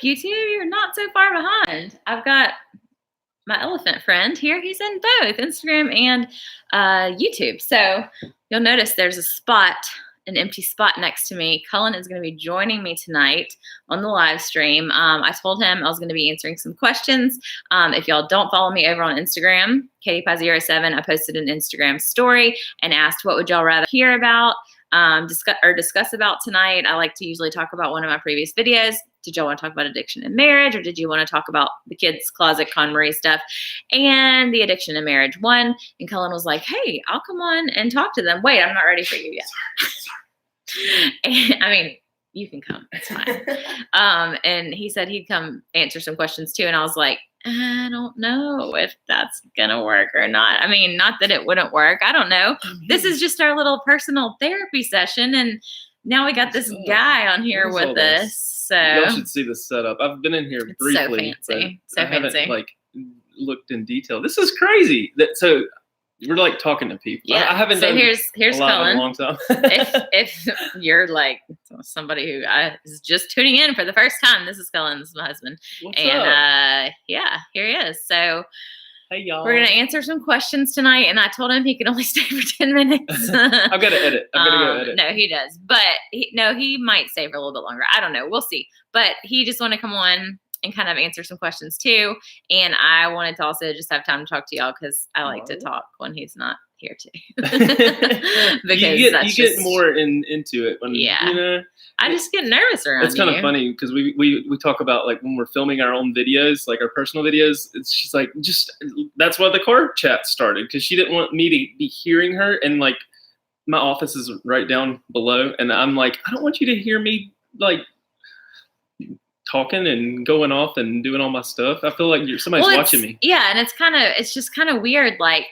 YouTube, you're not so far behind. I've got my elephant friend here. He's in both Instagram and YouTube. So you'll notice there's an empty spot next to me. Cullen is going to be joining me tonight on the live stream. I told him I was going to be answering some questions. If y'all don't follow me over on Instagram, KatiePie07, I posted an Instagram story and asked what would y'all rather hear about, discuss about tonight. I like to usually talk about one of my previous videos. Did y'all want to talk about addiction in marriage, or did you want to talk about the kids' closet KonMari stuff? And the addiction in marriage won. And Cullen was like, hey, I'll come on and talk to them. Wait, I'm not ready for you yet. And, I mean, you can come. It's fine. And he said he'd come answer some questions too. And I was like, I don't know if that's going to work or not. I mean, not that it wouldn't work. I don't know. This is just our little personal therapy session. And now we got this guy on here with us. So y'all should see the setup. I've been in here briefly. So fancy. I haven't looked in detail. This is crazy. So we're like talking to people. Yeah. I haven't done here's a lot Cullen. in a long time. if you're like somebody who is just tuning in for the first time, this is Cullen. This is my husband. What's up? Yeah, here he is. So hey y'all. We're gonna answer some questions tonight, and I told him he can only stay for 10 minutes. I've got to edit. I'm gonna go edit. No, he does, but he might stay for a little bit longer. I don't know. We'll see. But he just want to come on and kind of answer some questions too. And I wanted to also just have time to talk to y'all because I like to talk when he's not here too. Because you get more into it when I just get nervous around. It's kind of funny because we talk about like when we're filming our own videos, like our personal videos. She's like, that's why the car chat started, because she didn't want me to be hearing her, and like my office is right down below, and I'm like, I don't want you to hear me like talking and going off and doing all my stuff. I feel like somebody's watching me. Yeah, and it's just kind of weird. Like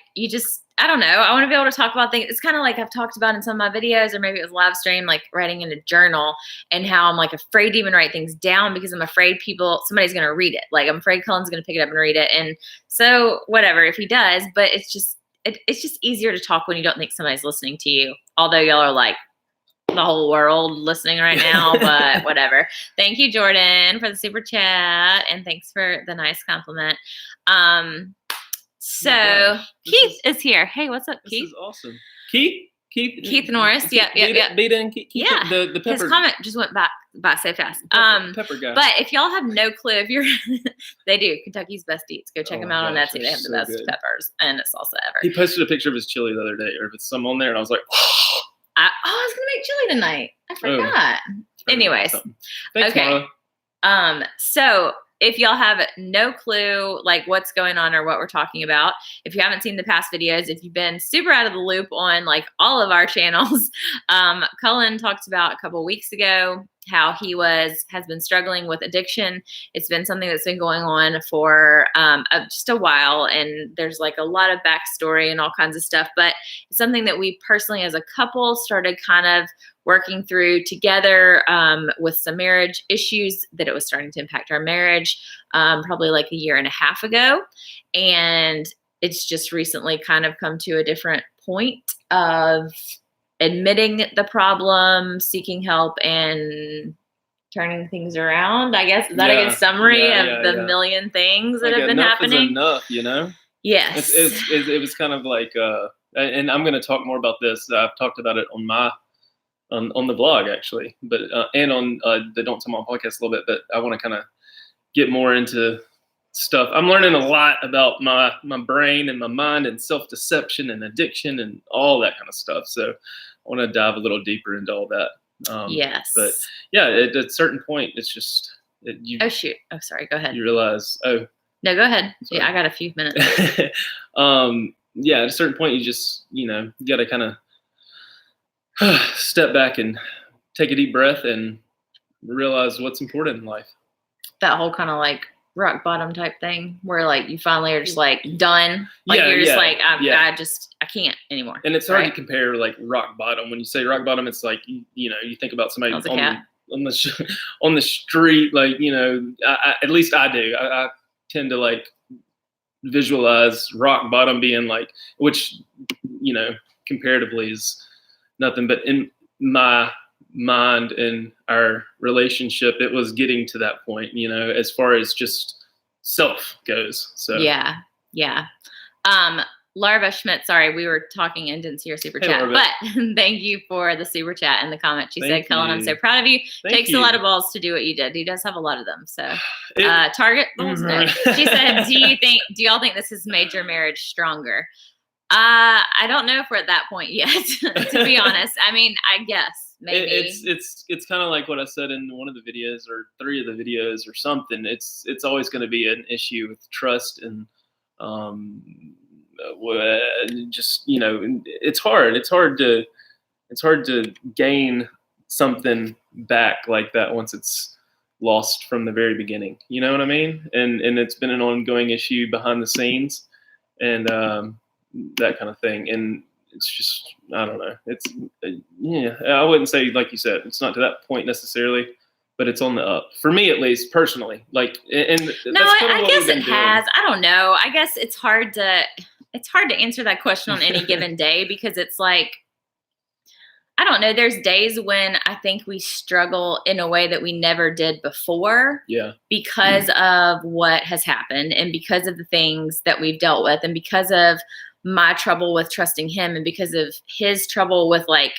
I don't know. I want to be able to talk about things. It's kind of like I've talked about in some of my videos, or maybe it was live stream, like writing in a journal, and how I'm like afraid to even write things down because I'm afraid somebody's going to read it. Like I'm afraid Cullen's going to pick it up and read it. And so whatever, if he does, but it's just easier to talk when you don't think somebody's listening to you. Although y'all are like the whole world listening right now, but whatever. Thank you, Jordan, for the super chat, and thanks for the nice compliment. So Keith is here. Hey, what's up, Keith? This is awesome. Keith Norris. Yep. Keith, yeah. The pepper. His comment just went by so fast. Pepper guy. But if y'all have no clue, if you're, they do Kentucky's Best Eats. Go check them out on Etsy. They have the best peppers and salsa ever. He posted a picture of his chili the other day, or if it's some on there, and I was like, I was gonna make chili tonight. I forgot. Anyways, thanks, okay. Mara. So if y'all have no clue like what's going on or what we're talking about, if you haven't seen the past videos, if you've been super out of the loop on like all of our channels, Cullen talked about a couple weeks ago how he has been struggling with addiction. It's been something that's been going on for just a while, and there's like a lot of backstory and all kinds of stuff, but it's something that we personally as a couple started kind of working through together with some marriage issues that it was starting to impact our marriage probably like a year and a half ago. And it's just recently kind of come to a different point of admitting the problem, seeking help, and turning things around, I guess. Is that a good summary of the million things that have been happening? Enough is enough, Yes. It was kind of like, and I'm going to talk more about this. I've talked about it on the blog actually, but and on the Don't Tell Mom podcast a little bit. But I want to kind of get more into stuff. I'm learning a lot about my brain and my mind and self-deception and addiction and all that kind of stuff. So I want to dive a little deeper into all that. Yes. But yeah, at a certain point, it's just oh shoot! Oh, sorry. Go ahead. You realize. Oh no, go ahead. Sorry. Yeah, I got a few minutes. Yeah, at a certain point, you got to kind of step back and take a deep breath and realize what's important in life. That whole kind of like rock bottom type thing where like you finally are just like done. Like you're just like, I can't anymore. And it's hard to compare like rock bottom. When you say rock bottom, it's like, you think about somebody on the street, like, at least I do. I tend to like visualize rock bottom being like, which, comparatively is nothing, but in my mind in our relationship, it was getting to that point, as far as just self goes. So yeah. Larva Schmidt, sorry, we were talking and didn't see your super chat, Larva. but thank you for the super chat and the comment. She said, Cullen, I'm so proud of you. Takes a lot of balls to do what you did. He does have a lot of them. So target balls. No. She said, do y'all think this has made your marriage stronger? I don't know if we're at that point yet, to be honest. I mean, I guess maybe it's kind of like what I said in one of the videos or 3 of the videos or something. It's always going to be an issue with trust and just it's hard to gain something back like that once it's lost from the very beginning. You know what I mean? And it's been an ongoing issue behind the scenes and that kind of thing. And it's just, I don't know. It's I wouldn't say, like you said, it's not to that point necessarily, but it's on the up for me, at least personally. Like, and no, I guess it has. I don't know. I guess it's hard to answer that question on any given day because it's like, I don't know. There's days when I think we struggle in a way that we never did before. Yeah. Because of what has happened and because of the things that we've dealt with and because of my trouble with trusting him and because of his trouble with like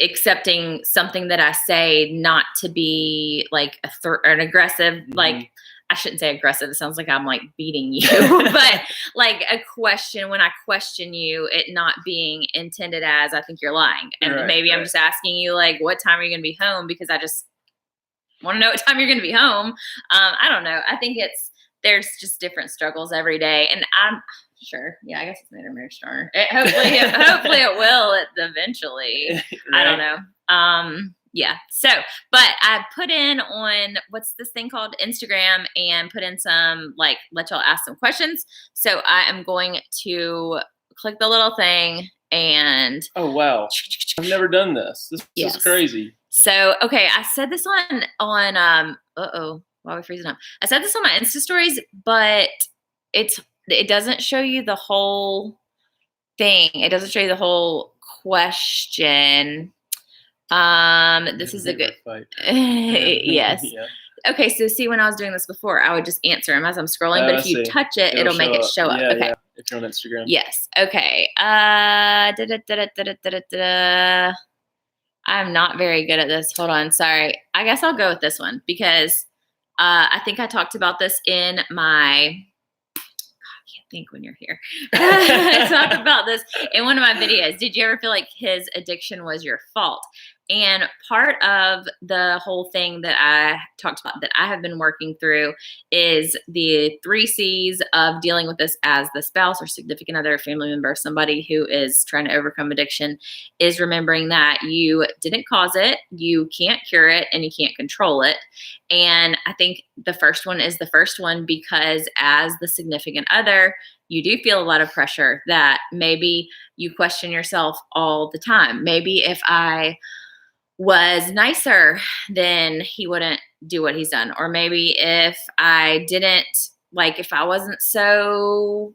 accepting something that I say not to be like an aggressive, like I shouldn't say aggressive. It sounds like I'm like beating you, but like a question, when I question you, it not being intended as I think you're lying. And maybe I'm just asking you like, what time are you going to be home? Because I just want to know what time you're going to be home. I don't know. I think there's just different struggles every day. And I'm sure. Yeah, I guess it's made our marriage stronger. Hopefully it will eventually. Right. I don't know. Yeah. So, but I put in on what's this thing called Instagram and put in some like, let y'all ask some questions. So I am going to click the little thing and. Oh, wow. I've never done this. This is crazy. So, okay. I said this on why are we freezing up? I said this on my Insta stories, but it doesn't show you the whole thing. It doesn't show you the whole question. This is a good fight. Yes. Yeah. Okay, so see, when I was doing this before, I would just answer them as I'm scrolling, but if you touch it, it'll make it show up. Okay. Yeah. If you're on Instagram. Yes. Okay. I'm not very good at this. Hold on. Sorry. I guess I'll go with this one because I think I talked about this in my think when you're here. I talked about this in one of my videos. Did you ever feel like his addiction was your fault? And part of the whole thing that I talked about that I have been working through is the 3 C's of dealing with this as the spouse or significant other, family member, somebody who is trying to overcome addiction, is remembering that you didn't cause it, you can't cure it, and you can't control it. And I think the first one is the first one because as the significant other, you do feel a lot of pressure that maybe you question yourself all the time. Maybe if I was nicer, then he wouldn't do what he's done. Or maybe if I didn't, like if I wasn't so,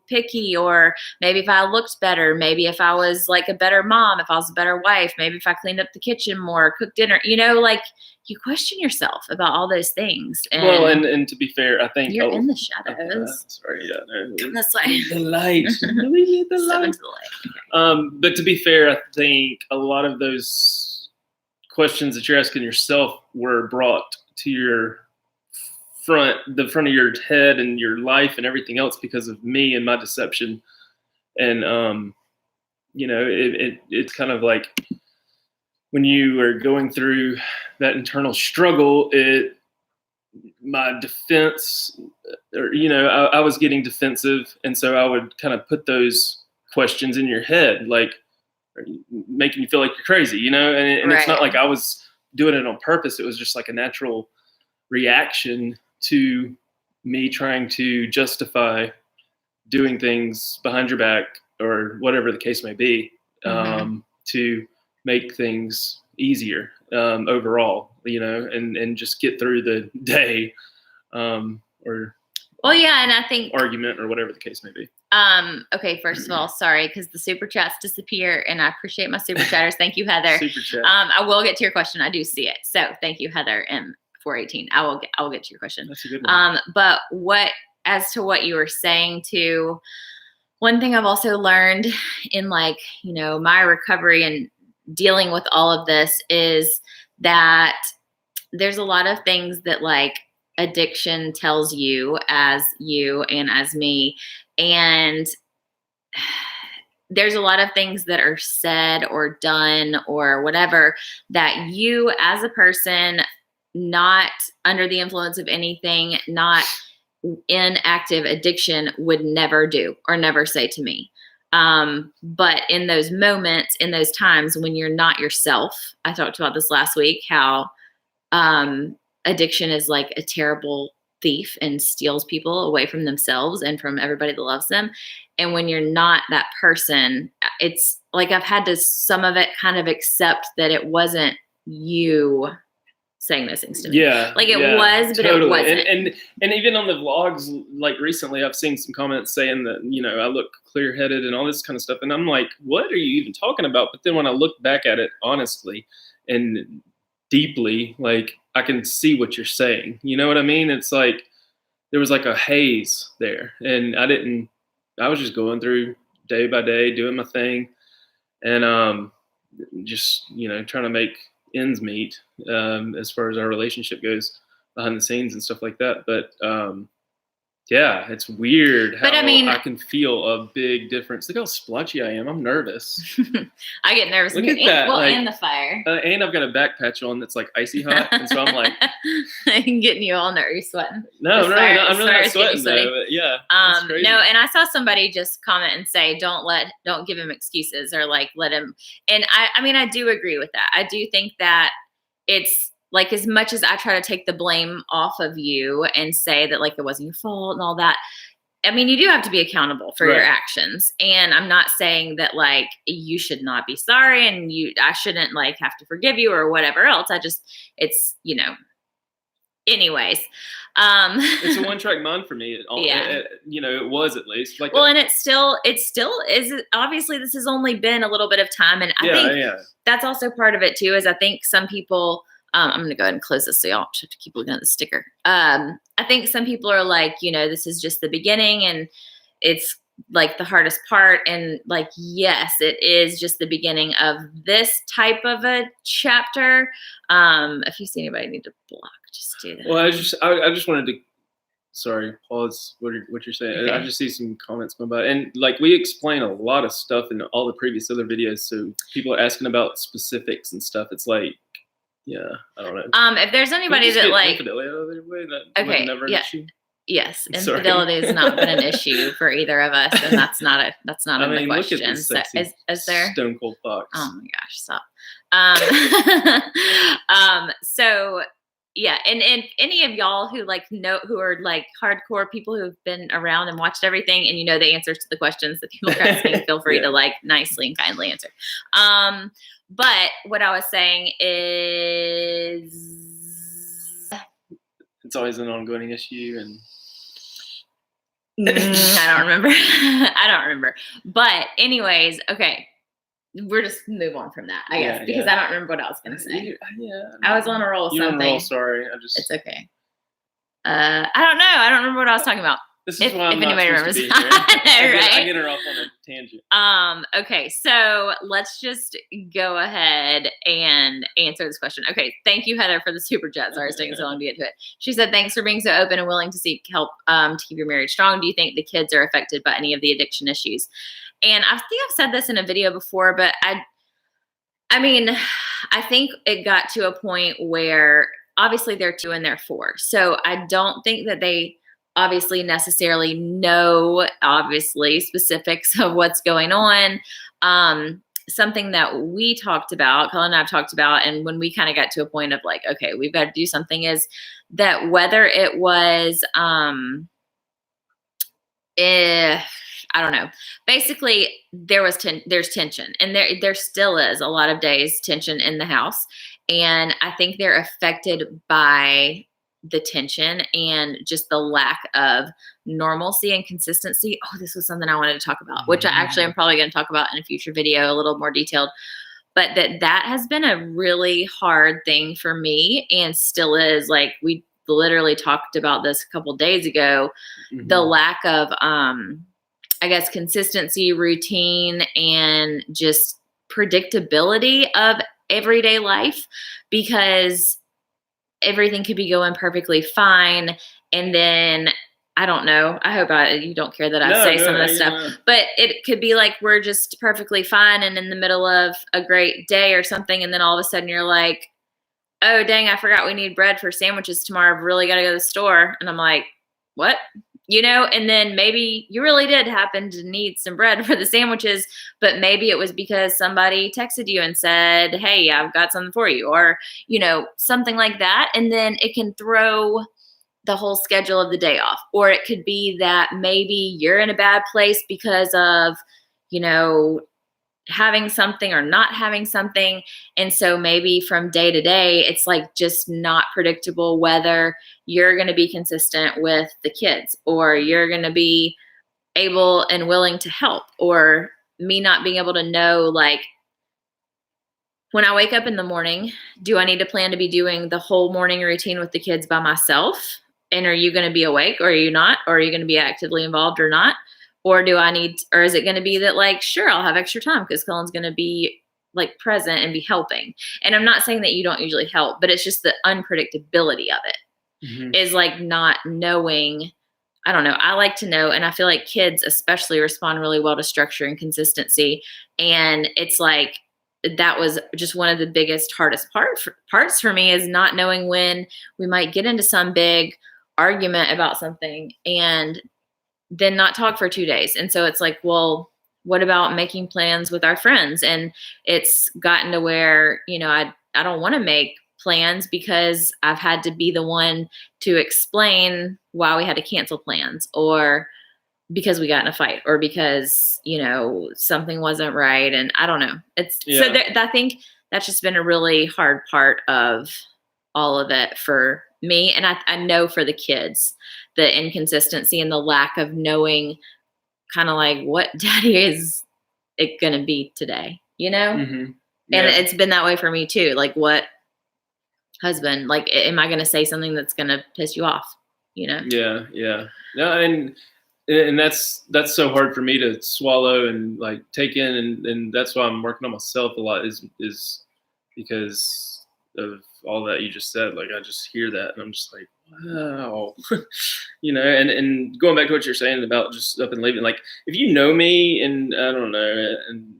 picky, or maybe if I looked better, maybe if I was like a better mom, if I was a better wife, maybe if I cleaned up the kitchen more, cooked dinner, like you question yourself about all those things. And and to be fair, I think you're in the shadows. Sorry, yeah, this way. The light. The light. Into the light. Okay. But to be fair, I think a lot of those questions that you're asking yourself were brought to the front of your head and your life and everything else because of me and my deception. And it's kind of like when you are going through that internal struggle, my defense, or I was getting defensive, and so I would kind of put those questions in your head, like making you feel like you're crazy, and right. It's not like I was doing it on purpose. It was just like a natural reaction to me trying to justify doing things behind your back or whatever the case may be, to make things easier overall, and just get through the day, or Well, yeah, and I think argument or whatever the case may be. Okay, first of all, sorry, because the super chats disappear, and I appreciate my super chatters. Thank you, Heather. Super chat. I will get to your question. I do see it. So thank you, Heather M418. I will get to your question. That's a good one. But as to what you were saying too, one thing I've also learned in like, my recovery and dealing with all of this is that there's a lot of things that like addiction tells you and as me. And there's a lot of things that are said or done or whatever that you as a person, not under the influence of anything, not in active addiction, would never do or never say to me. But in those moments, in those times when you're not yourself, I talked about this last week, how addiction is like a terrible thief and steals people away from themselves and from everybody that loves them. And when you're not that person, it's like I've had to some of it kind of accept that it wasn't you saying those things to me. Yeah. Like it was, but totally. it wasn't. And even on the vlogs, like recently I've seen some comments saying that, I look clear-headed and all this kind of stuff. And I'm like, what are you even talking about? But then when I look back at it honestly and deeply, like I can see what you're saying. You know what I mean? It's like there was like a haze there, and I was just going through day by day, doing my thing, and just trying to make ends meet as far as our relationship goes behind the scenes and stuff like that. But yeah, it's weird how I can feel a big difference. Look how splotchy I am. I'm nervous. I get nervous. Look at that. Well, and the fire. And I've got a back patch on that's like icy hot. And so I'm like. I'm getting you all nervous. You're sweating. No, I'm really not sweating though. But yeah. No, and I saw somebody just comment and say, don't give him excuses or like let him. And I do agree with that. I do think that it's, like, as much as I try to take the blame off of you and say that like it wasn't your fault and all that, I mean, you do have to be accountable for your actions. And I'm not saying that like you should not be sorry and I shouldn't like have to forgive you or whatever else. It's anyways. It's a one-track mind for me. It was at least like. Well, and it still is. Obviously, this has only been a little bit of time, and I think that's also part of it too. Is I think some people. I'm going to go ahead and close this so y'all don't have to keep looking at the sticker. I think some people are like, this is just the beginning and it's like the hardest part. And like, yes, it is just the beginning of this type of a chapter. If you see anybody need to block, just do that. Well, I just wanted to, sorry, pause what you're saying. Okay. I just see some comments going by. And like we explain a lot of stuff in all the previous other videos. So people are asking about specifics and stuff. It's like, yeah, I don't know. If there's anybody that like infidelity out of their way, that was never an issue. Yes, infidelity has not been an issue for either of us, and that's not in the question. Look at this so is there Stone Cold Fox? Oh my gosh, stop. So yeah, and any of y'all who like know who are like hardcore people who've been around and watched everything and the answers to the questions that people are asking, feel free to like nicely and kindly answer. But what I was saying is it's always an ongoing issue, and I don't remember. I don't remember. But anyways, okay. We're just move on from that, I guess, because I don't remember what I was going to say. I was on a roll with something. You're on a roll, sorry. It's okay. I don't know. I don't remember what I was talking about. This is why I'm not supposed to be here. I get her off on a tangent. Okay, so let's just go ahead and answer this question. Okay, thank you, Heather, for the super chat. Sorry, it's taking so long to get to it. She said, thanks for being so open and willing to seek help to keep your marriage strong. Do you think the kids are affected by any of the addiction issues? And I think I've said this in a video before, but I mean, I think it got to a point where obviously they're 2 and they're 4. So I don't think that they obviously necessarily know specifics of what's going on. Something that we talked about, Colin and I've talked about, and when we kind of got to a point of like, okay, we've got to do something, is that whether it was, I don't know, basically there's tension, and there still is a lot of days tension in the house. And I think they're affected by the tension and just the lack of normalcy and consistency. Oh, this was something I wanted to talk about, which I actually am probably going to talk about in a future video, a little more detailed. But that has been a really hard thing for me and still is. Like, we literally talked about this a couple days ago, the lack of, I guess, consistency, routine, and just predictability of everyday life, because everything could be going perfectly fine. And then, I don't know, I hope you don't care that I say some of this stuff, but it could be like we're just perfectly fine and in the middle of a great day or something. And then all of a sudden you're like, oh, dang, I forgot we need bread for sandwiches tomorrow. I've really got to go to the store. And I'm like, what? And then maybe you really did happen to need some bread for the sandwiches, but maybe it was because somebody texted you and said, hey, I've got something for you, or, something like that. And then it can throw the whole schedule of the day off. Or it could be that maybe you're in a bad place because of, having something or not having something. And so maybe from day to day, it's like just not predictable whether you're going to be consistent with the kids, or you're going to be able and willing to help, or me not being able to know, like, when I wake up in the morning, do I need to plan to be doing the whole morning routine with the kids by myself? And are you going to be awake, or are you not? Or are you going to be actively involved or not? Or is it going to be that, like, sure, I'll have extra time because Cullen's going to be like present and be helping. And I'm not saying that you don't usually help, but it's just the unpredictability of it is like not knowing. I don't know. I like to know. And I feel like kids especially respond really well to structure and consistency. And it's like, that was just one of the biggest, hardest parts for me, is not knowing when we might get into some big argument about something and then not talk for 2 days. And so it's like, well, what about making plans with our friends? And it's gotten to where, I don't want to make plans because I've had to be the one to explain why we had to cancel plans, or because we got in a fight, or because, something wasn't right. And I don't know. I think that's just been a really hard part of all of it for me. And I know for the kids, the inconsistency and the lack of knowing kind of like, what daddy is it going to be today, And it's been that way for me too. Like, what husband, like, am I going to say something that's going to piss you off, Yeah. No, and that's so hard for me to swallow and like take in. And that's why I'm working on myself a lot is because of all that you just said. Like, I just hear that and I'm just like, wow, and going back to what you're saying about just up and leaving, like, if you know me, and I don't know, and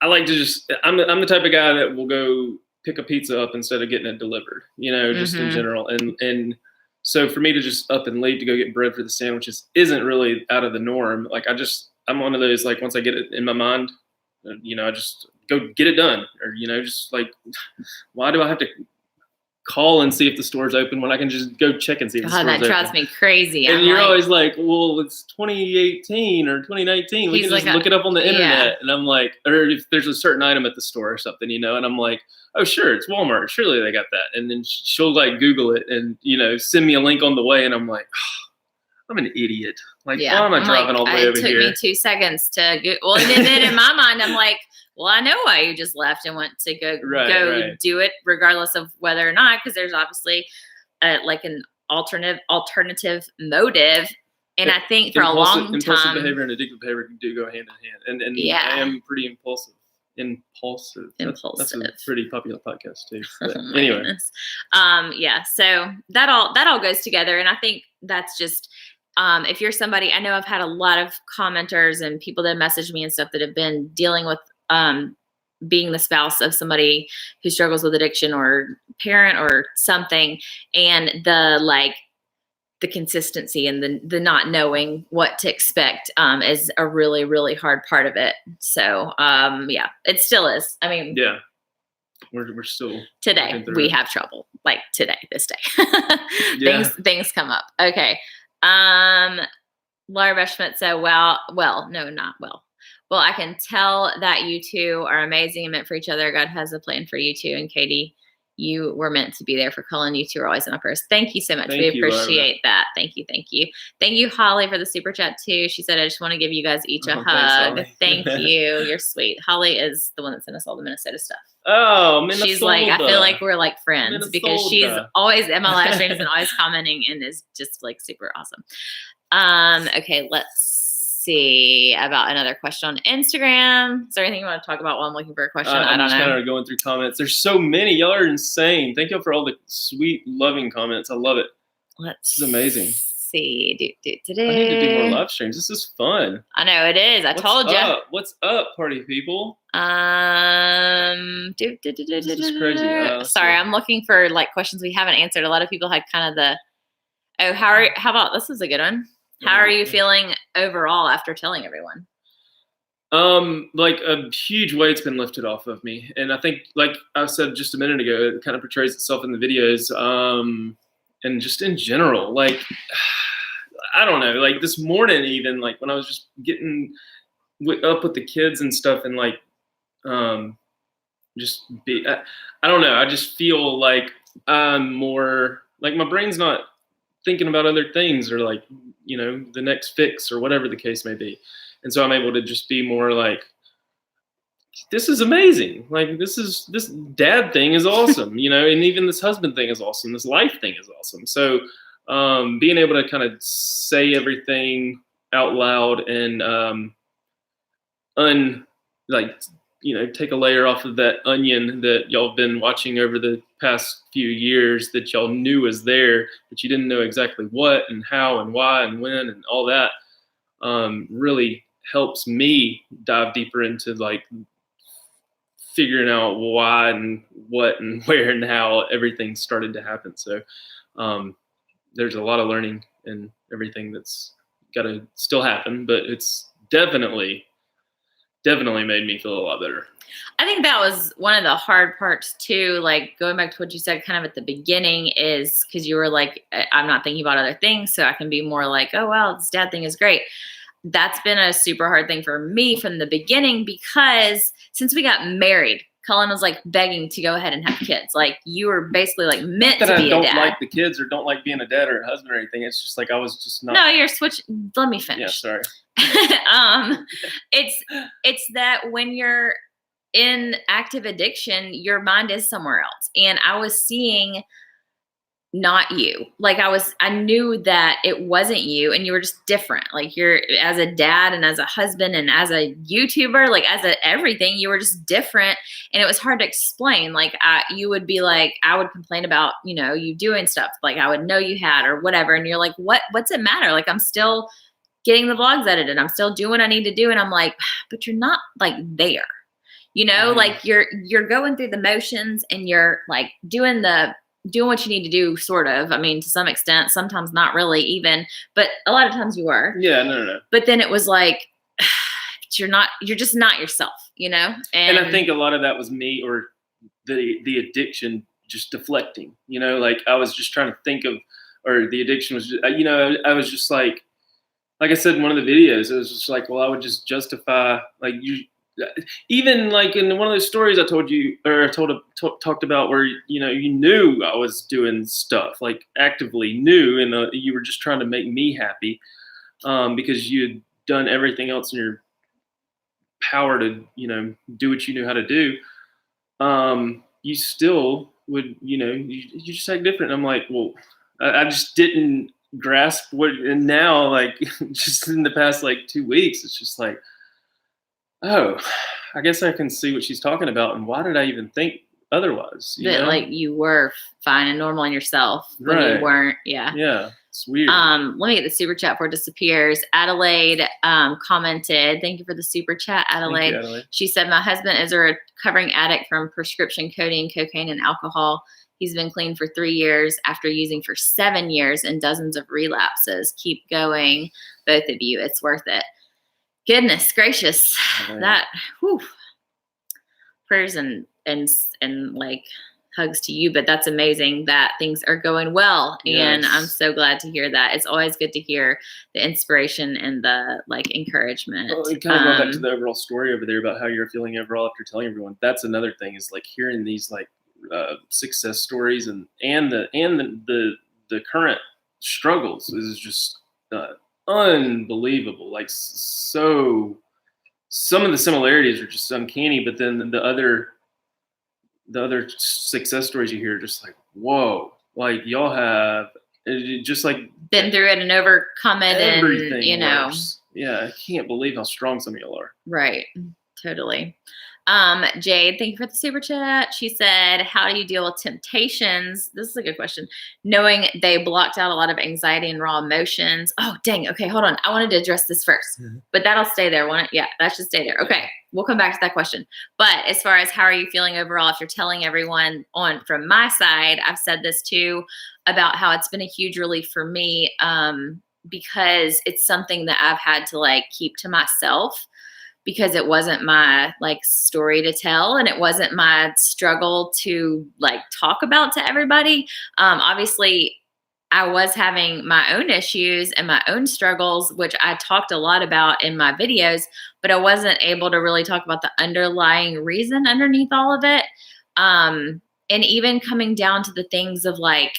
I like to I'm the type of guy that will go pick a pizza up instead of getting it delivered, just in general. And so for me to just up and leave to go get bread for the sandwiches isn't really out of the norm. Like, I'm one of those, like, once I get it in my mind, I just go get it done, or, just like, why do I have to call and see if the store's open when I can just go check and see if the store's open? That drives me crazy. And you're always like, well, it's 2018 or 2019. We can just look it up on the internet. Yeah. And I'm like, or if there's a certain item at the store or something, and I'm like, oh, sure, it's Walmart. Surely they got that. And then she'll like Google it and, send me a link on the way. And I'm like, oh, I'm an idiot. Like, why am I driving all the way over here? It took me 2 seconds to go. Well, and then in my mind, I'm like, well, I know why you just left and went to go do it, regardless of whether or not, because there's obviously like an alternative motive. And I think for a long time, impulsive behavior and addictive behavior do go hand in hand. And I am pretty impulsive. That's a pretty popular podcast too. But anyway, so that all goes together, and I think that's just. If you're somebody, I know I've had a lot of commenters and people that message me and stuff that have been dealing with being the spouse of somebody who struggles with addiction, or parent or something, and the consistency and the not knowing what to expect is a really, really hard part of it. So it still is. I mean, we're still today we have trouble. Like today, this day, things come up. Okay. Laura Beshmet said, well, no, not well. Well, I can tell that you two are amazing and meant for each other. God has a plan for you two. And Katie you were meant to be there for Cullen. You two are always in my prayers. Thank you so much. Thank We you, appreciate that. Thank you. Thank you. Thank you, Holly, for the super chat too. She said, I just want to give you guys each a hug. Thank you. You're sweet. Holly is the one that sent us all the Minnesota stuff. Oh, Minnesota. She's like, I feel like we're like friends because she's always at my live streams and always commenting and is just like super awesome. Okay, let's see about another question on Instagram. Is there anything you want to talk about while I'm looking for a question? I don't know. I'm just kind of going through comments. There's so many. Y'all are insane. Thank you for all the sweet, loving comments. I love it. This is amazing. See. I need to do more live streams. This is fun. I know it is. I told you. What's up, party people? This is crazy. Sorry, I'm looking for like questions we haven't answered. A lot of people had kind of the, how about, this is a good one. How are you feeling overall after telling everyone? Like a huge weight's been lifted off of me. And I think, like I said just a minute ago, it kind of portrays itself in the videos. And just in general, like, I don't know, like this morning, even like when I was just getting up with the kids and stuff and like, I don't know. I just feel like I'm more like my brain's not thinking about other things or like, you know, the next fix or whatever the case may be. And so I'm able to just be more like, this is amazing. Like this dad thing is awesome, you know, and even this husband thing is awesome. This life thing is awesome. So being able to kind of say everything out loud and take a layer off of that onion that y'all have been watching over the past few years that y'all knew was there, but you didn't know exactly what and how and why and when and all that, really helps me dive deeper into like figuring out why and what and where and how everything started to happen. So there's a lot of learning and everything that's got to still happen, but it's definitely made me feel a lot better. I think that was one of the hard parts too, like going back to what you said kind of at the beginning is because you were like, I'm not thinking about other things, so I can be more like, oh, well, this dad thing is great. That's been a super hard thing for me from the beginning because since we got married, Cullen was like begging to go ahead and have kids. Like you were basically like meant to be a dad. I don't like the kids or don't like being a dad or a husband or anything. It's just like I was just not. No, you're switching. Let me finish. Yeah, sorry. It's that when you're in active addiction, your mind is somewhere else. And I was seeing not you. Like I knew that it wasn't you and you were just different. Like you're as a dad and as a husband and as a YouTuber, like as a everything, you were just different. And it was hard to explain. Like you would be like, I would complain about, you know, you doing stuff like I would know you had or whatever. And you're like, what's it matter? Like I'm still getting the vlogs edited. I'm still doing what I need to do. And I'm like, but you're not like there, you know, like you're going through the motions and you're like doing what you need to do, sort of. I mean, to some extent, sometimes not really even, but a lot of times you are. Yeah, no. But then it was like, you're just not yourself, you know? And I think a lot of that was me or the addiction just deflecting, you know, like I was just trying to think of, or the addiction was just, you know, I was just like I said in one of the videos, it was just like, well, I would just justify like even like in one of those stories I told you or talked about where, you know, you knew I was doing stuff like actively knew and you were just trying to make me happy because you had done everything else in your power to, you know, do what you knew how to do. You still would, you know, you just act different. And I'm like, well, I just didn't grasp what, and now like just in the past like 2 weeks, it's just like, oh, I guess I can see what she's talking about. And why did I even think otherwise? That like you were fine and normal in yourself when you weren't. Yeah. Yeah. It's weird. Let me get the super chat before it disappears. Adelaide commented, thank you for the super chat, Adelaide. Thank you, Adelaide. She said, my husband is a recovering addict from prescription codeine, cocaine, and alcohol. He's been clean for 3 years after using for 7 years and dozens of relapses. Keep going, both of you. It's worth it. Goodness gracious. That, whew. Prayers and like hugs to you, but that's amazing that things are going well. Yes. And I'm so glad to hear that. It's always good to hear the inspiration and the like encouragement. Well, kind of going back to the overall story over there about how you're feeling overall after telling everyone. That's another thing is like hearing these like success stories and the current struggles is just unbelievable. Like so, some of the similarities are just uncanny, but then the other success stories you hear are just like, whoa, like y'all have just like been through it and overcome it, everything and you know, works. Yeah, I can't believe how strong some of y'all are. Right. Totally. Jade, thank you for the super chat. She said, how do you deal with temptations? This is a good question. Knowing they blocked out a lot of anxiety and raw emotions. Oh, dang. Okay, hold on. I wanted to address this first, but that'll stay there, won't it? Yeah, that should stay there. Okay, we'll come back to that question. But as far as how are you feeling overall, if you're telling everyone on from my side, I've said this too about how it's been a huge relief for me, because it's something that I've had to like keep to myself, because it wasn't my like story to tell, and it wasn't my struggle to like talk about to everybody. Obviously I was having my own issues and my own struggles, which I talked a lot about in my videos, but I wasn't able to really talk about the underlying reason underneath all of it. And even coming down to the things of like,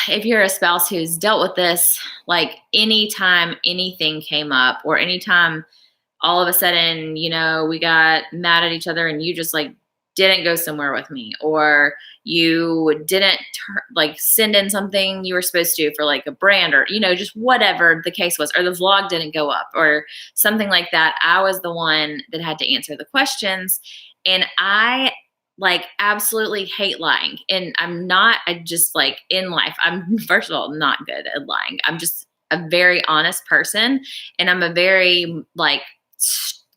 if you're a spouse who's dealt with this, like anytime anything came up, or anytime all of a sudden, you know, we got mad at each other and you just like didn't go somewhere with me, or you didn't like send in something you were supposed to for like a brand, or, you know, just whatever the case was, or the vlog didn't go up or something like that. I was the one that had to answer the questions. And I like absolutely hate lying. And I just like in life, I'm first of all, not good at lying. I'm just a very honest person. And I'm a very like,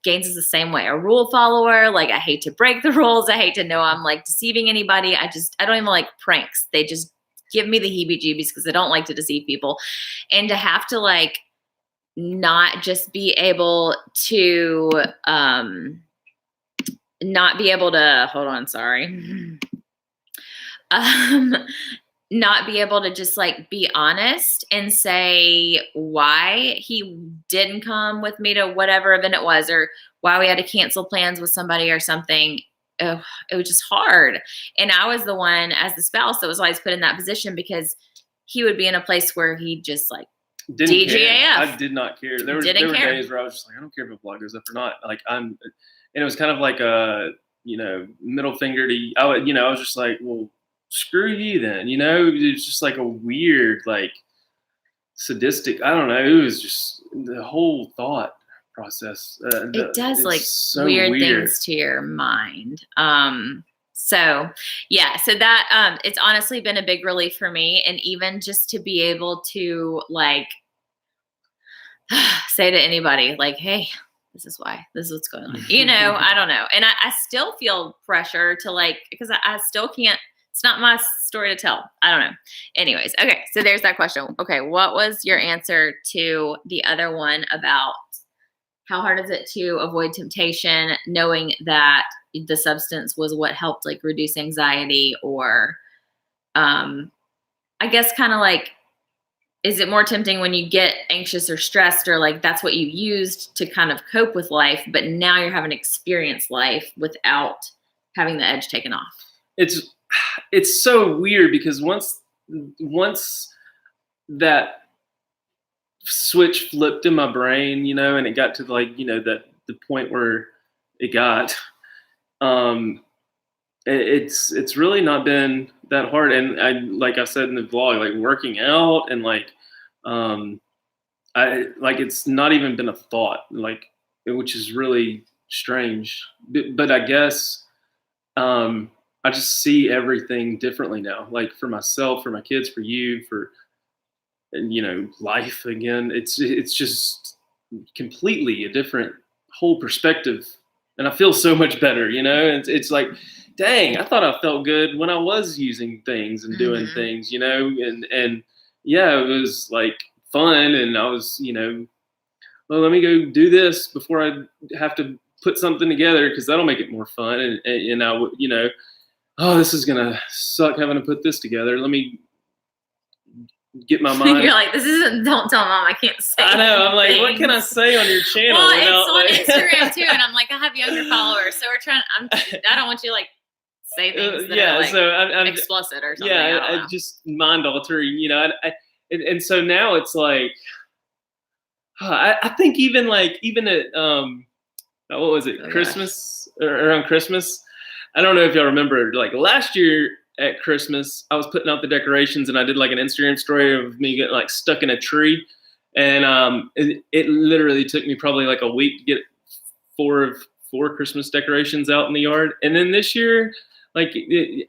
Gaines is the same way, a rule follower. Like I hate to break the rules. I hate to know I'm like deceiving anybody. I don't even like pranks. They just give me the heebie-jeebies because I don't like to deceive people. And to have to like not just be able to not be able to not be able to just like be honest and say why he didn't come with me to whatever event it was, or why we had to cancel plans with somebody or something. It was just hard. And I was the one as the spouse that was always put in that position, because he would be in a place where he just like didn't care. I did not care. There were days where I was just like, I don't care if a vlog goes up or not. Like and it was kind of like a, you know, middle finger to, I was just like, well, screw you then, you know. It's just like a weird, like sadistic, I don't know, it was just the whole thought process. It does like so weird things to your mind. So yeah, so that it's honestly been a big relief for me. And even just to be able to like say to anybody like, hey, this is what's going on, you know. I don't know. And I still feel pressure to like, because I still can't, it's not my story to tell. I don't know. Anyways, okay, so there's that question. Okay, what was your answer to the other one about how hard is it to avoid temptation, knowing that the substance was what helped like reduce anxiety, or I guess kind of like, is it more tempting when you get anxious or stressed, or like that's what you used to kind of cope with life, but now you're having experienced life without having the edge taken off? It's so weird, because once that switch flipped in my brain, you know, and it got to like, you know, the point where it got, it's really not been that hard. And I, like I said in the vlog, like working out and like, it's not even been a thought, like, which is really strange, but I guess, I just see everything differently now, like for myself, for my kids, for you, and you know, life again. It's just completely a different whole perspective, and I feel so much better, you know. It's like, dang, I thought I felt good when I was using things and doing things, you know, and yeah, it was like fun, and I was, you know, well, let me go do this before I have to put something together, because that'll make it more fun, and I would, you know, oh, this is gonna suck having to put this together. Let me get my mind. You're like, this isn't, don't tell mom I can't say. I know. I'm like, what can I say on your channel? Well, it's on Instagram too, and I'm like, I have younger followers, so we're trying. I don't want you to like say things that are like so I'm explicit or something. Yeah, I don't know. just mind altering, you know. And so now it's like, I think even at what was it, Christmas, or around Christmas? I don't know if y'all remember, like last year at Christmas, I was putting out the decorations and I did like an Instagram story of me getting like stuck in a tree. And it literally took me probably like a week to get four Christmas decorations out in the yard. And then this year, like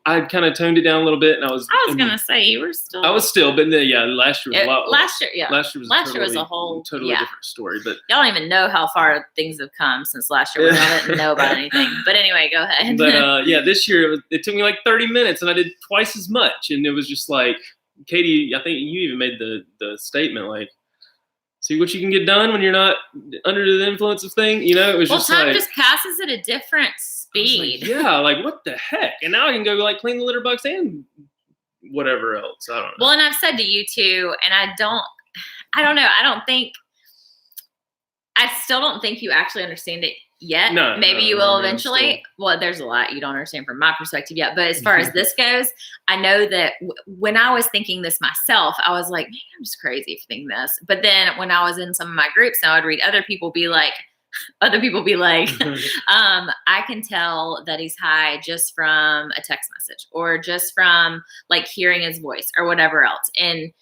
I kind of toned it down a little bit, and I was gonna say you were still. I was still, but yeah, last year was a lot. Last year, yeah. Last year was a whole totally different story. But y'all don't even know how far things have come since last year. We didn't know about anything. But anyway, go ahead. But yeah, this year it took me like 30 minutes, and I did twice as much. And it was just like, Katie, I think you even made the statement like, see what you can get done when you're not under the influence of things. You know, it was just time like, just passes at a different speed. Like, yeah, like what the heck? And now I can go like clean the litter box and whatever else. I don't know. Well, and I've said to you too, and I don't know. I still don't think you actually understand it yet. No, maybe you will eventually. Well, there's a lot you don't understand from my perspective yet. But as far as this goes, I know that when I was thinking this myself, I was like, man, I'm just crazy for thinking this. But then when I was in some of my groups, now I'd read other people be like, I can tell that he's high just from a text message or just from like hearing his voice or whatever else. And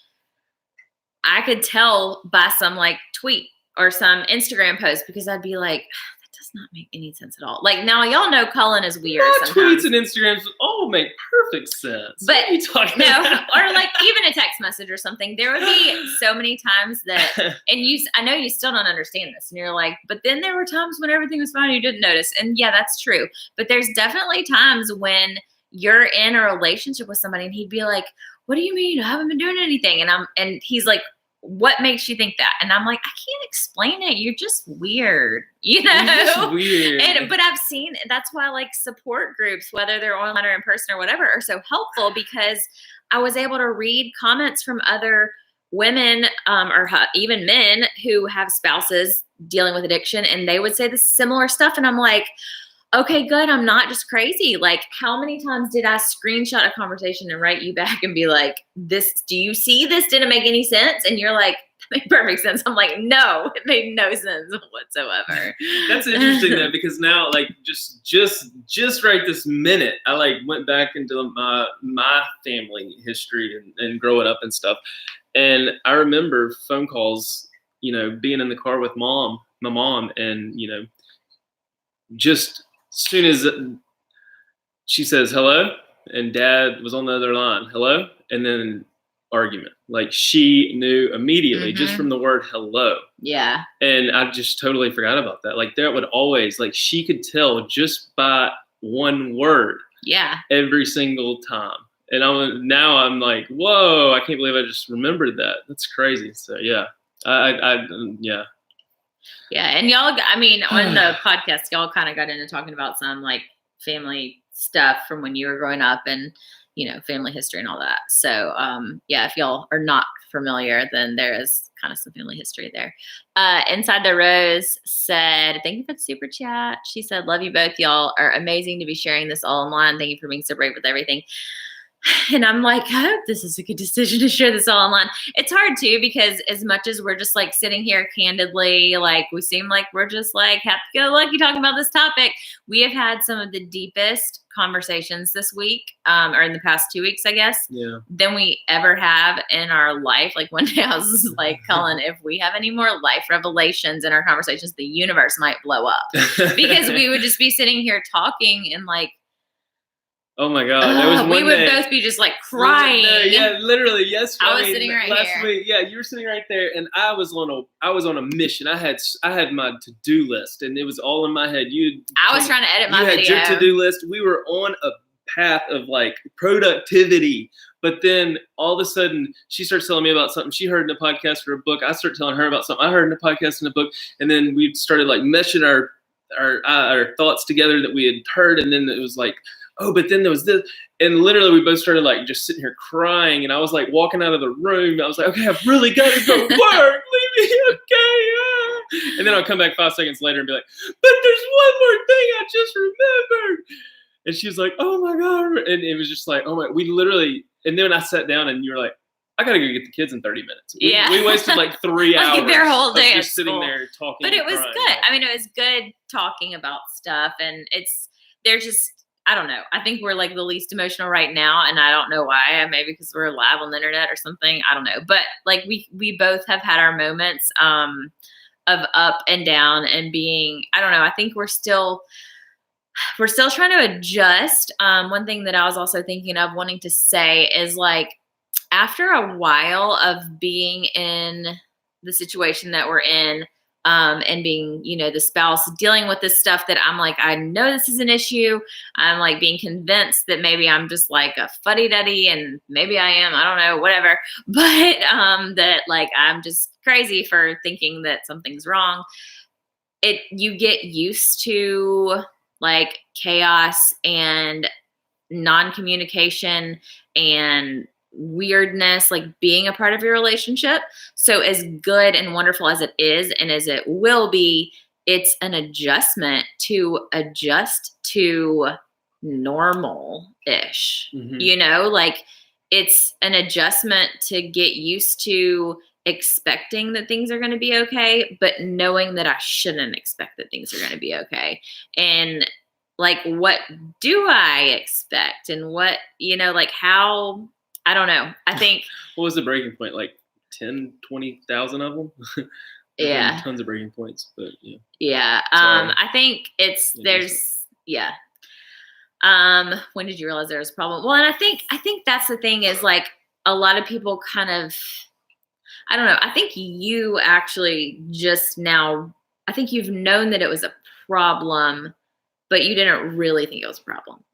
I could tell by some like tweet or some Instagram post, because I'd be like, that does not make any sense at all. Like, now y'all know Cullen is weird. Tweets and Instagrams all make perfect sense. But what are you talking about? Or like even a text message or something. There would be so many times that, and I know you still don't understand this, and you're like, but then there were times when everything was fine, you didn't notice. And yeah, that's true. But there's definitely times when you're in a relationship with somebody and he'd be like, what do you mean? I haven't been doing anything. And he's like, what makes you think that? And I'm like, I can't explain it. You're just weird, you know? You're just weird. But I've seen, that's why like support groups, whether they're online or in person or whatever, are so helpful, because I was able to read comments from other women or even men who have spouses dealing with addiction, and they would say the similar stuff. And I'm like, okay, good. I'm not just crazy. Like, how many times did I screenshot a conversation and write you back and be like, this, do you see this? Didn't make any sense? And you're like, that made perfect sense. I'm like, no, it made no sense whatsoever. That's interesting though, because now like just right this minute, I like went back into my family history and growing up and stuff. And I remember phone calls, you know, being in the car with my mom, and, you know, just as soon as she says hello and dad was on the other line, hello, and then argument. Like, she knew immediately just from the word hello. Yeah. And I just totally forgot about that. Like, that would always, like, she could tell just by one word. Yeah. Every single time. And now I'm like, whoa, I can't believe I just remembered that. That's crazy. So yeah, yeah. Yeah, and y'all, I mean, on the podcast, y'all kind of got into talking about some like family stuff from when you were growing up, and, you know, family history and all that. So yeah, if y'all are not familiar, then there is kind of some family history there. Inside the Rose said, thank you for the super chat. She said, love you both. Y'all are amazing to be sharing this all online. Thank you for being so brave with everything. And I'm like, I hope this is a good decision to share this all online. It's hard too, because as much as we're just like sitting here candidly, like we seem like we're just like happy-go-lucky talking about this topic, we have had some of the deepest conversations this week, or in the past 2 weeks, I guess, than we ever have in our life. Like, one day I was like, Cullen, if we have any more life revelations in our conversations, the universe might blow up, because we would just be sitting here talking and like, oh my God! There was one we would day, both be just like crying. Yeah, literally. Yes, I was sitting right last here. week. Yeah, you were sitting right there, and I was on a mission. I had my to-do list, and it was all in my head. I was trying to edit my video. You had your to-do list. We were on a path of like productivity, but then all of a sudden, she starts telling me about something she heard in a podcast or a book. I start telling her about something I heard in a podcast and a book, and then we started like meshing our thoughts together that we had heard, and then it was like, oh, but then there was this, and literally we both started like just sitting here crying, and I was like walking out of the room. I was like, okay, I've really got to go work. Leave me, okay? And then I'll come back 5 seconds later and be like, but there's one more thing I just remembered. And she was like, oh my God. And it was just like, oh my, we literally, and then when I sat down and you were like, I gotta go get the kids in 30 minutes. We wasted like 3 hours. Like their whole day just sitting there talking. But it was crying, good. like, I mean, it was good talking about stuff, and they're just, I don't know. I think we're like the least emotional right now, and I don't know why. Maybe because we're live on the internet or something. I don't know. But like we both have had our moments of up and down and being, I don't know. I think we're still trying to adjust. One thing that I was also thinking of wanting to say is like, after a while of being in the situation that we're in, and being, the spouse dealing with this stuff that I'm like, I know this is an issue. I'm like being convinced that maybe I'm just like a fuddy-duddy, and maybe I am, I don't know, whatever. But that like I'm just crazy for thinking that something's wrong. You get used to like chaos and non-communication and weirdness, like being a part of your relationship. So as good and wonderful as it is, and as it will be, it's an adjustment to adjust to normal-ish. Like it's an adjustment to get used to expecting that things are going to be okay, but knowing that I shouldn't expect that things are going to be okay. And like, what do I expect? And what, like how, I don't know. I think. What was the breaking point? Like 10, 20,000 of them? Yeah. Tons of breaking points, but yeah. Yeah. I think when did you realize there was a problem? Well, and I think that's the thing is like a lot of people kind of, I don't know. I think you actually just now, I think you've known that it was a problem, but you didn't really think it was a problem.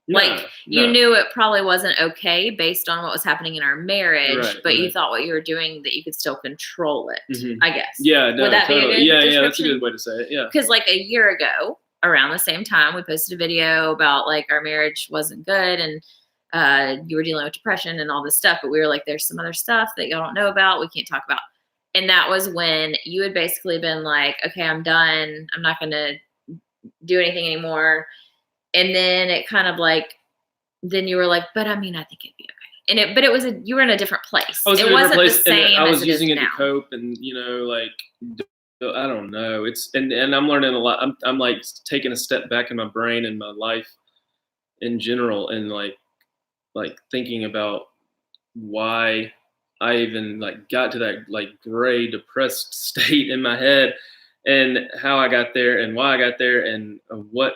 You knew it probably wasn't okay based on what was happening in our marriage, but you thought what you were doing, that you could still control it, I guess. Yeah, no, would that totally. be a good Yeah, that's a good way to say it. Yeah. Because like a year ago, around the same time, we posted a video about like our marriage wasn't good, and you were dealing with depression and all this stuff, but we were like, there's some other stuff that y'all don't know about, we can't talk about. And that was when you had basically been like, okay, I'm done. I'm not going to do anything anymore. And then it kind of like, then you were like, but I mean, I think it'd be okay. But it was you were in a different place. I was it in a wasn't different place, the same. I was as using it it to now. cope, and like, I don't know. It's and I'm learning a lot. I'm like taking a step back in my brain and my life in general, and like thinking about why I even like got to that like gray, depressed state in my head, and how I got there, and why I got there, and what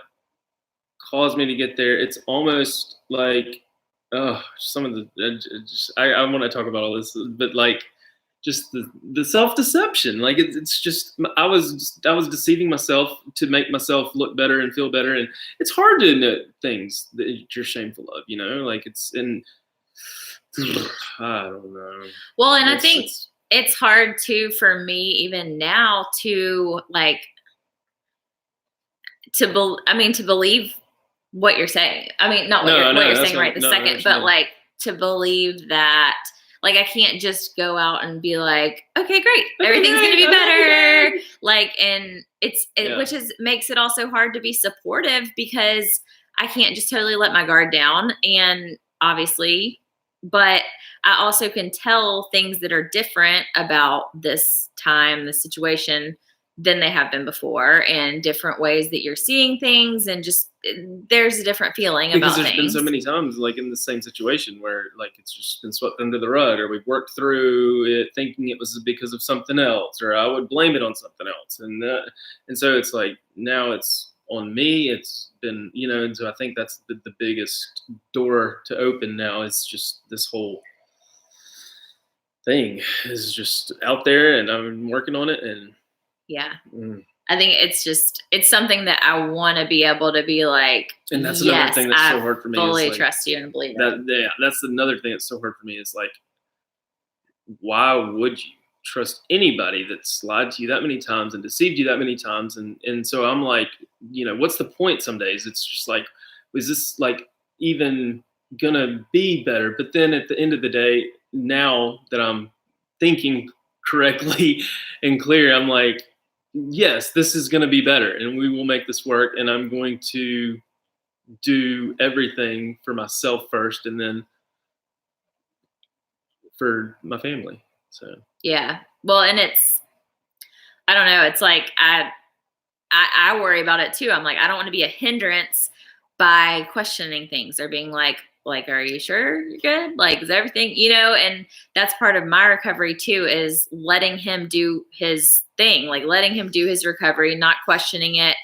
caused me to get there. It's almost like, some of the, I want to talk about all this, but like just the self-deception. Like it's just, I was deceiving myself to make myself look better and feel better. And it's hard to admit things that you're shameful of, like I don't know. Well, and I think it's hard too, for me, even now, to like, to believe what you're saying. I mean, not what you're saying right this second, but like to believe that, like, I can't just go out and be like, okay, great, everything's going to be better. Like, and which makes it also hard to be supportive, because I can't just totally let my guard down. And obviously, but I also can tell things that are different about this time, the situation, than they have been before, and different ways that you're seeing things, and just there's a different feeling about things. Because there's been so many times like in the same situation where like it's just been swept under the rug, or we've worked through it thinking it was because of something else, or I would blame it on something else, and so it's like now it's on me. It's been, and so I think that's the biggest door to open now, is just this whole thing is just out there, and I'm working on it. And yeah. I think it's something that I want to be able to be like, and that's another thing that's so hard for me. Fully like, trust you and believe that. Yeah, that's another thing that's so hard for me, is like, why would you trust anybody that's lied to you that many times and deceived you that many times? And so I'm like, what's the point? Some days it's just like, is this like even gonna be better? But then at the end of the day, now that I'm thinking correctly and clear, I'm like, yes, this is going to be better, and we will make this work, and I'm going to do everything for myself first and then for my family. So yeah. Well, and I don't know. It's like, I worry about it too. I'm like, I don't want to be a hindrance by questioning things or being like, are you sure you're good? Like, is everything, and that's part of my recovery too, is letting him do his thing, like letting him do his recovery, not questioning it.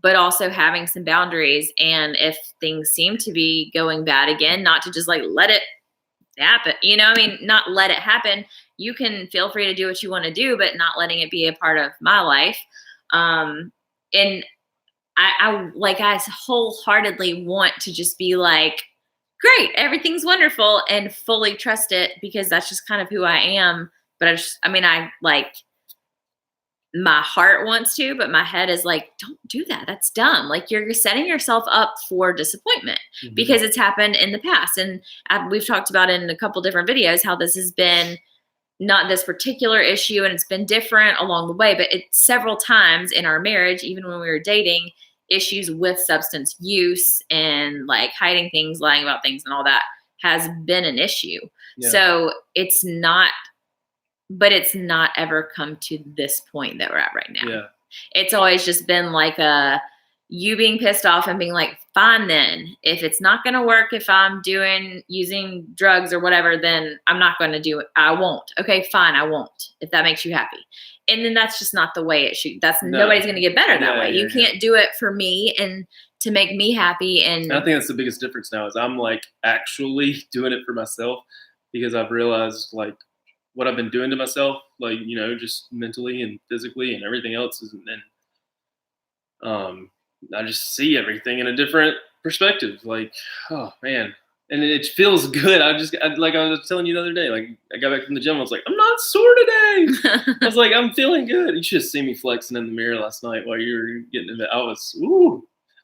But also having some boundaries. And if things seem to be going bad again, not to just like let it happen, not let it happen. You can feel free to do what you want to do, but not letting it be a part of my life. And I wholeheartedly want to just be like, great, everything's wonderful, and fully trust it, because that's just kind of who I am. But my heart wants to, but my head is like, don't do that. That's dumb. Like, you're setting yourself up for disappointment because it's happened in the past. And we've talked about in a couple different videos how this has been not this particular issue, and it's been different along the way, but it's several times in our marriage, even when we were dating, issues with substance use and like hiding things, lying about things, and all that has been an issue. Yeah. So it's not ever come to this point that we're at right now. Yeah. It's always just been like you being pissed off and being like, fine, then if it's not going to work, if I'm using drugs or whatever, then I'm not going to do it. I won't. Okay, fine. I won't, if that makes you happy. And then that's just not the way it should. Nobody's going to get better that way. You can't do it for me and to make me happy. And I think that's the biggest difference now is I'm like actually doing it for myself, because I've realized like what I've been doing to myself, like, just mentally and physically and everything else I just see everything in a different perspective. Like, oh man. And it feels good. Like I was telling you the other day, like I got back from the gym. I was like, I'm not sore today. I was like, I'm feeling good. You should have seen me flexing in the mirror last night while you were getting into it.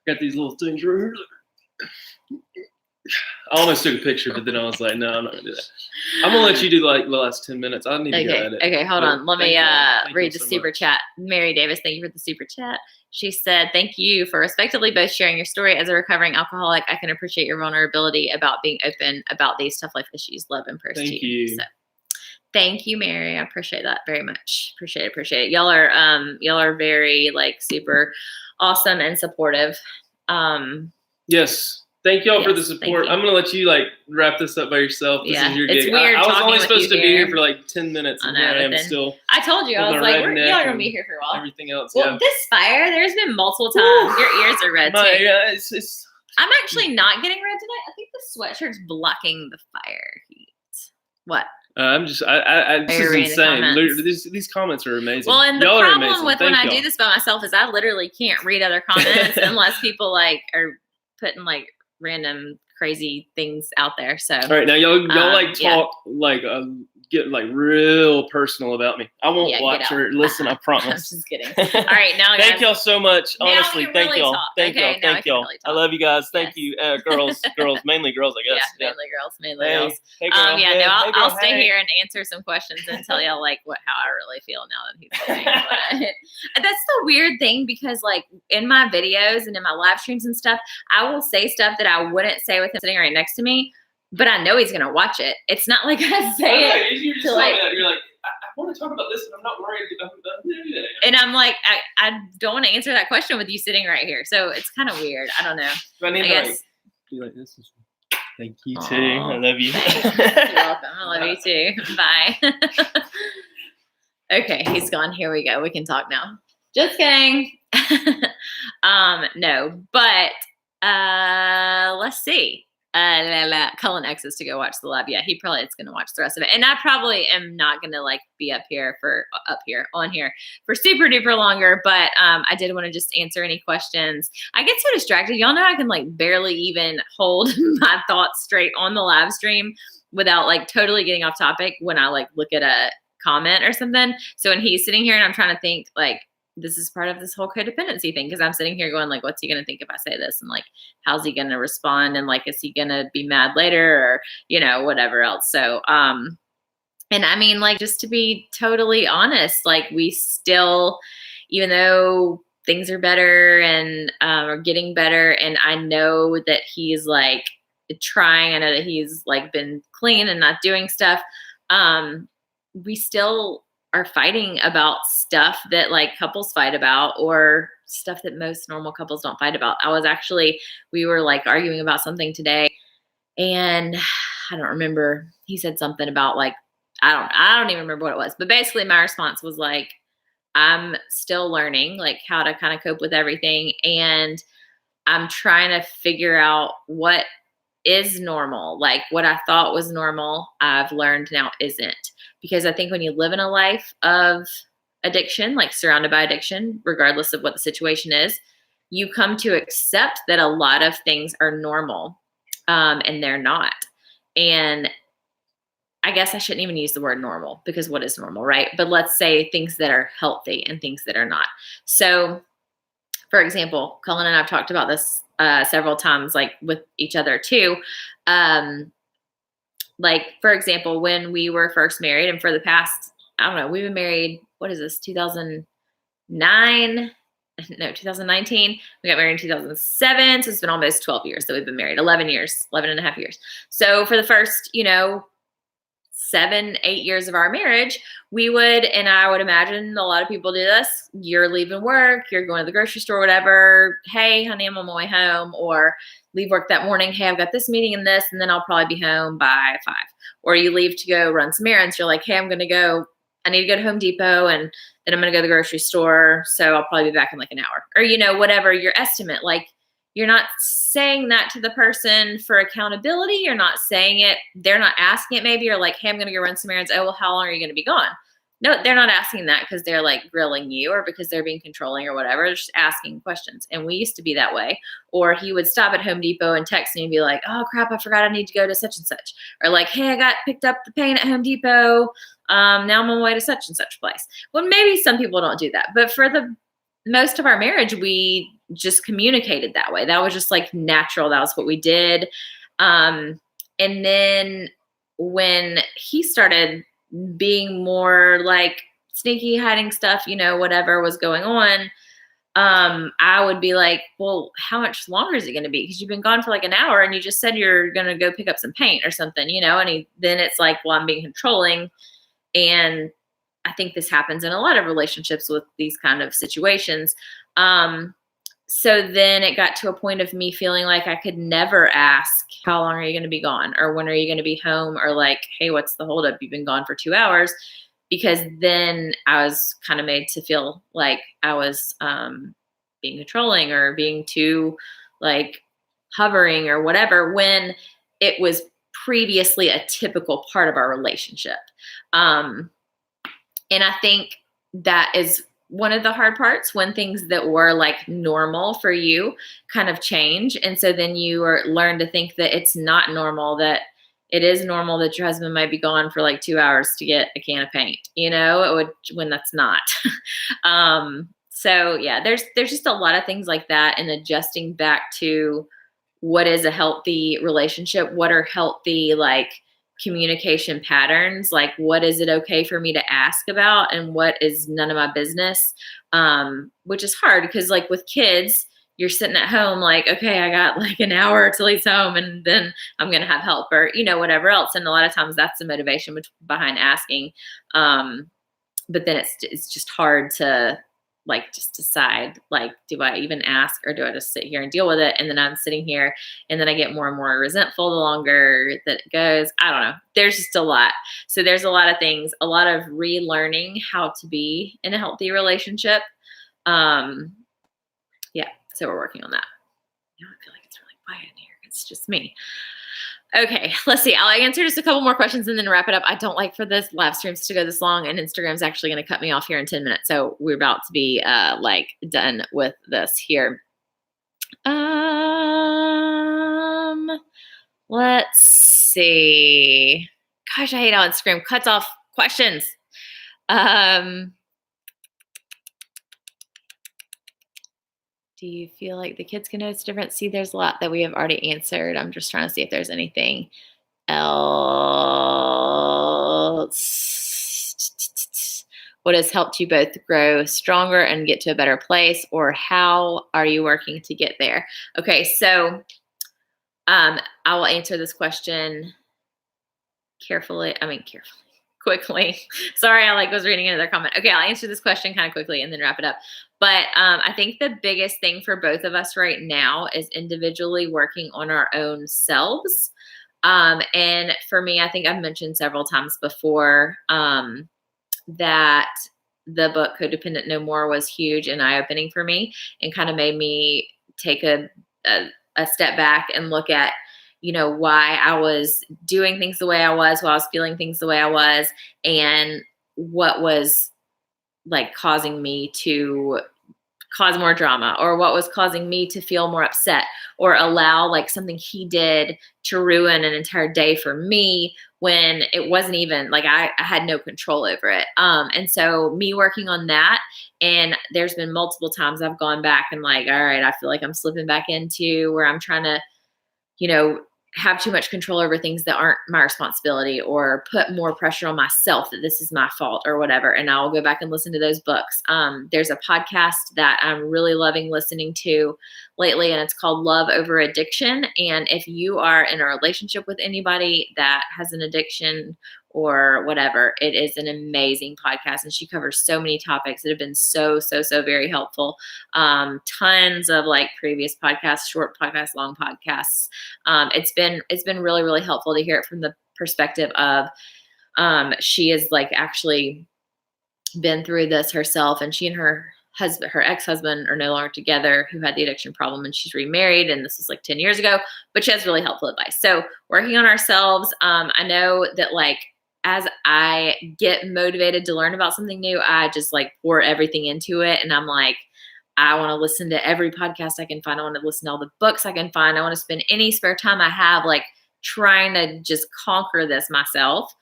Got these little things right here. I almost took a picture, but then I was like, no, I'm not going to do that. I'm going to let you do like the last 10 minutes. I need to go edit. Okay, hold on. Let me read the super chat. Mary Davis, thank you for the super chat. She said, thank you for respectively both sharing your story. As a recovering alcoholic, I can appreciate your vulnerability about being open about these tough life issues. Love and prayers to you. So, thank you, Mary. I appreciate that very much. Appreciate it. Y'all are very like super awesome and supportive. Yes. Thank y'all for the support. I'm going to let you like wrap this up by yourself. This is your gig. It's weird. I was only supposed to be here for like 10 minutes. And here I am still. I told you. I was like, y'all are going to be here for a while. Everything else. Well, this fire, there's been multiple times. Your ears are red too. Yeah, it's I'm actually not getting red tonight. I think the sweatshirt's blocking the fire heat. What? This is insane. These comments are amazing. Well, and the problem with when I do this by myself is I literally can't read other comments unless people like are putting like random crazy things out there. So all right, now y'all like talk like get like real personal about me. I won't watch or listen. I promise. I'm just kidding. All right, now thank y'all so much. Honestly, thank y'all. Thank y'all. Really I love you guys. Thank you, girls, mainly girls, I guess. Yeah, mainly girls. Hey, girl. I'll stay here and answer some questions and tell y'all like how I really feel now that he's listening. But that's the weird thing, because like in my videos and in my live streams and stuff, I will say stuff that I wouldn't say with him sitting right next to me. But I know he's going to watch it. It's not like I say it. You're just like, you're like, I want to talk about this, and I'm not worried about it. And I'm like, I don't want to answer that question with you sitting right here. So it's kind of weird. I don't know. I guess. Like, this is, thank you, too. I love you. You're welcome. I love you, too. Bye. Okay, he's gone. Here we go. We can talk now. Just kidding. No, but let's see. Cullen X is to go watch the lab. Yeah, he probably is going to watch the rest of it. And I probably am not going to like be on here for super duper longer. But I did want to just answer any questions. I get so distracted. Y'all know I can like barely even hold my thoughts straight on the live stream without like totally getting off topic when I like look at a comment or something. So when he's sitting here and I'm trying to think like, this is part of this whole codependency thing, because I'm sitting here going like, what's he going to think if I say this? And like, how's he going to respond? And like, is he going to be mad later or, whatever else. So, and I mean, like, just to be totally honest, like we still, even though things are better and are getting better. And I know that he's like trying. I know that he's like been clean and not doing stuff. We still are fighting about stuff that like couples fight about, or stuff that most normal couples don't fight about. We were like arguing about something today, and I don't remember. He said something about like, I don't even remember what it was, but basically my response was like, I'm still learning like how to kind of cope with everything. And I'm trying to figure out what is normal. Like what I thought was normal, I've learned now isn't. Because I think when you live in a life of addiction, like surrounded by addiction, regardless of what the situation is, you come to accept that a lot of things are normal, and they're not. And I guess I shouldn't even use the word normal, because what is normal, right? But let's say things that are healthy and things that are not. So, for example, Cullen and I've talked about this several times, like with each other too. Like, for example, when we were first married, and for the past, I don't know, we've been married, what is this, 2009? No, 2019. We got married in 2007. So it's been almost 12 years that we've been married, 11 years, 11 and a half years. So for the first, 7, 8 years of our marriage, and I would imagine a lot of people do this. You're leaving work, you're going to the grocery store, whatever. Hey, honey, I'm on my way home. Or leave work that morning. Hey, I've got this meeting and this, and then I'll probably be home by 5. Or you leave to go run some errands. You're like, hey, I need to go to Home Depot, and then I'm going to go to the grocery store. So I'll probably be back in like an hour, or, whatever your estimate. Like, you're not saying that to the person for accountability. You're not saying it. They're not asking it. Maybe you're like, hey, I'm going to go run some errands. Oh, well, how long are you going to be gone? No, they're not asking that because they're like grilling you, or because they're being controlling or whatever. They're just asking questions. And we used to be that way. Or he would stop at Home Depot and text me and be like, oh crap, I forgot I need to go to such and such. Or like, hey, I got picked up the paint at Home Depot. Now I'm on my way to such and such place. Well, maybe some people don't do that, but for the most of our marriage, we just communicated that way. That was just like natural. That was what we did. And then when he started being more like sneaky, hiding stuff, whatever was going on, I would be like, well, how much longer is it going to be? Because you've been gone for like an hour and you just said you're going to go pick up some paint or something, and then it's like, well, I'm being controlling. And I think this happens in a lot of relationships with these kind of situations. So then it got to a point of me feeling like I could never ask, how long are you going to be gone? Or when are you going to be home? Or like, hey, what's the holdup? You've been gone for 2 hours. Because then I was kind of made to feel like I was being controlling, or being too like hovering or whatever, when it was previously a typical part of our relationship. And I think that is one of the hard parts, when things that were like normal for you kind of change. And so then you learn to think that it's not normal, that it is normal that your husband might be gone for like 2 hours to get a can of paint, when that's not. So yeah, there's just a lot of things like that, and adjusting back to what is a healthy relationship, what are healthy like communication patterns, like what is it okay for me to ask about, and what is none of my business, which is hard because like with kids, you're sitting at home like, okay, I got like an hour till he's home, and then I'm going to have help, or, whatever else. And a lot of times that's the motivation behind asking. But then it's just hard to like just decide, like, do I even ask, or do I just sit here and deal with it? And then I'm sitting here, and then I get more and more resentful the longer that it goes. I don't know. There's just a lot. So there's a lot of things, a lot of relearning how to be in a healthy relationship. Yeah. So we're working on that. I feel like it's really quiet in here. It's just me. Okay, let's see. I'll answer just a couple more questions and then wrap it up. I don't like for this live streams to go this long, and Instagram's actually going to cut me off here in 10 minutes. So we're about to be done with this here. Let's see. Gosh, I hate how Instagram cuts off questions. Do you feel like the kids can notice difference? See, there's a lot that we have already answered. I'm just trying to see if there's anything else. What has helped you both grow stronger and get to a better place, or how are you working to get there? Okay, so I will answer this question quickly. Sorry, I was reading another comment. Okay, I'll answer this question kind of quickly and then wrap it up. But I think the biggest thing for both of us right now is individually working on our own selves. And for me, I think I've mentioned several times before that the book Codependent No More was huge and eye-opening for me, and kind of made me take a step back and look at, why I was doing things the way I was, why I was feeling things the way I was, and what was causing me to cause more drama, or what was causing me to feel more upset, or allow something he did to ruin an entire day for me when it wasn't even I had no control over it. And so me working on that, and there's been multiple times I've gone back and all right, I feel like I'm slipping back into where I'm trying to, have too much control over things that aren't my responsibility, or put more pressure on myself that this is my fault or whatever. And I'll go back and listen to those books. There's a podcast that I'm really loving listening to lately, and it's called Love Over Addiction. And if you are in a relationship with anybody that has an addiction or whatever, it is an amazing podcast. And she covers so many topics that have been so very helpful. Tons of previous podcasts, short podcasts, long podcasts. It's been really helpful to hear it from the perspective of she has actually been through this herself, and she and her ex-husband are no longer together, who had the addiction problem, and she's remarried, and this was 10 years ago, but she has really helpful advice. So working on ourselves, I know that as I get motivated to learn about something new, I just pour everything into it. And I'm I want to listen to every podcast I can find. I want to listen to all the books I can find. I want to spend any spare time I have trying to just conquer this myself.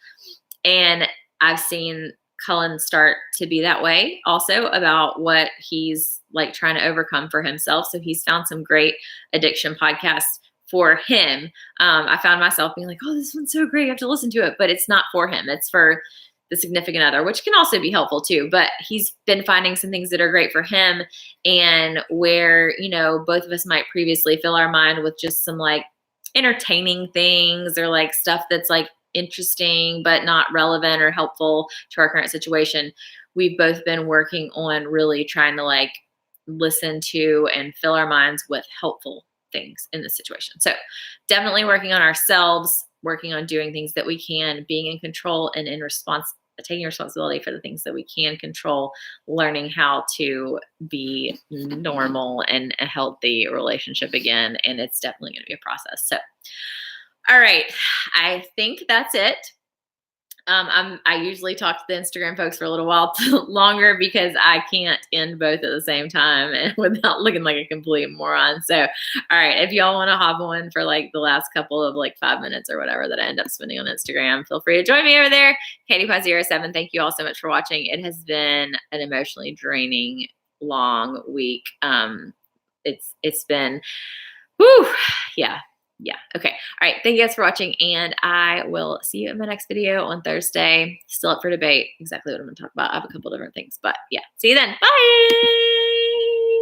And I've seen Cullen start to be that way also about what he's trying to overcome for himself. So he's found some great addiction podcasts for him. I found myself being oh, this one's so great, I have to listen to it, but it's not for him. It's for the significant other, which can also be helpful too. But he's been finding some things that are great for him, and where, both of us might previously fill our mind with just some entertaining things, or stuff that's interesting but not relevant or helpful to our current situation. We've both been working on really trying to listen to and fill our minds with helpful things in this situation. So definitely working on ourselves, working on doing things that we can, being in control and taking responsibility for the things that we can control, learning how to be normal and a healthy relationship again. And it's definitely going to be a process. So, all right, I think that's it. I usually talk to the Instagram folks for a little while longer, because I can't end both at the same time and without looking like a complete moron. So, all right, if y'all want to hop on for the last couple of 5 minutes or whatever that I end up spending on Instagram, feel free to join me over there. KatiePie07. Thank you all so much for watching. It has been an emotionally draining, long week. It's been, whew, yeah. Okay. All right. Thank you guys for watching, and I will see you in my next video on Thursday. Still up for debate exactly what I'm going to talk about. I have a couple different things, but yeah. See you then. Bye.